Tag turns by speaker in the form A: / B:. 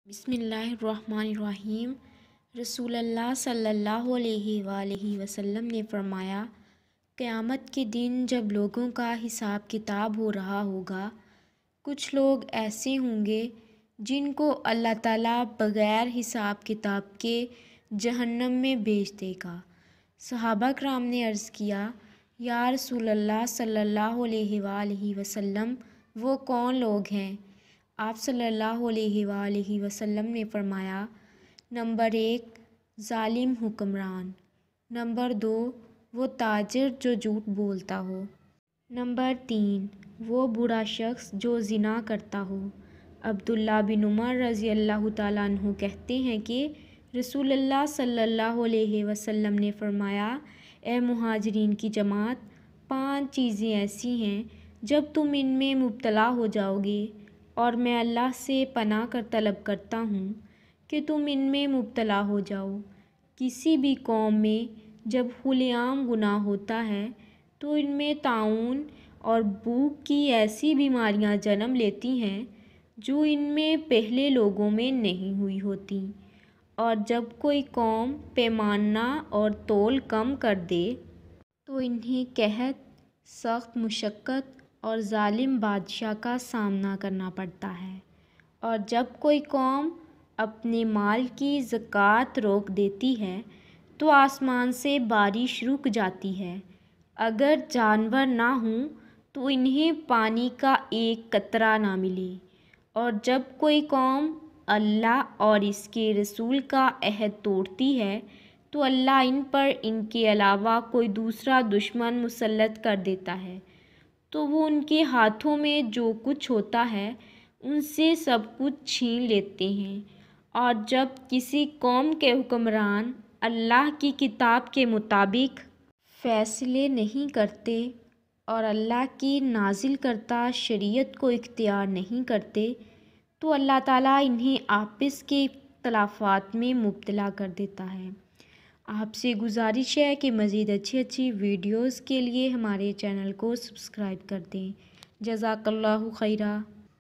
A: بسم اللہ الرحمن الرحیم۔ رسول اللہ صلی اللہ علیہ وآلہ وسلم نے فرمایا، قیامت کے دن جب لوگوں کا حساب کتاب ہو رہا ہوگا، کچھ لوگ ایسے ہوں گے جن کو اللہ تعالیٰ بغیر حساب کتاب کے جہنم میں بھیج دے گا۔ صحابہ کرام نے عرض کیا، یا رسول اللہ صلی اللہ علیہ وآلہ وسلم، وہ کون لوگ ہیں؟ آپ صلی اللہ علیہ وآلہ وسلم نے فرمایا، نمبر 1 ظالم حکمران، نمبر 2 وہ تاجر جو جھوٹ بولتا ہو، نمبر 3 وہ برا شخص جو زنا کرتا ہو۔ عبداللہ بن عمر رضی اللہ تعالیٰ عنہ کہتے ہیں کہ رسول اللہ صلی اللہ علیہ وسلم نے فرمایا، اے مہاجرین کی جماعت، 5 چیزیں ایسی ہیں جب تم ان میں مبتلا ہو جاؤ گے، اور میں اللہ سے پناہ کر طلب کرتا ہوں کہ تم ان میں مبتلا ہو جاؤ۔ کسی بھی قوم میں جب کھلے عام گناہ ہوتا ہے تو ان میں طاعون اور بھوک کی ایسی بیماریاں جنم لیتی ہیں جو ان میں پہلے لوگوں میں نہیں ہوئی ہوتی، اور جب کوئی قوم پیمانہ اور تول کم کر دے تو انہیں قحط، سخت مشقت اور ظالم بادشاہ کا سامنا کرنا پڑتا ہے، اور جب کوئی قوم اپنے مال کی زکوٰۃ روک دیتی ہے تو آسمان سے بارش رک جاتی ہے، اگر جانور نہ ہوں تو انہیں پانی کا ایک قطرہ نہ ملے، اور جب کوئی قوم اللہ اور اس کے رسول کا عہد توڑتی ہے تو اللہ ان پر ان کے علاوہ کوئی دوسرا دشمن مسلط کر دیتا ہے، تو وہ ان کے ہاتھوں میں جو کچھ ہوتا ہے ان سے سب کچھ چھین لیتے ہیں۔ اور جب کسی قوم کے حکمران اللہ کی کتاب کے مطابق فیصلے نہیں کرتے اور اللہ کی نازل کردہ شریعت کو اختیار نہیں کرتے تو اللہ تعالیٰ انہیں آپس کے اختلافات میں مبتلا کر دیتا ہے۔ آپ سے گزارش ہے کہ مزید اچھی ویڈیوز کے لیے ہمارے چینل کو سبسکرائب کر دیں۔ جزاک اللہ خیرہ۔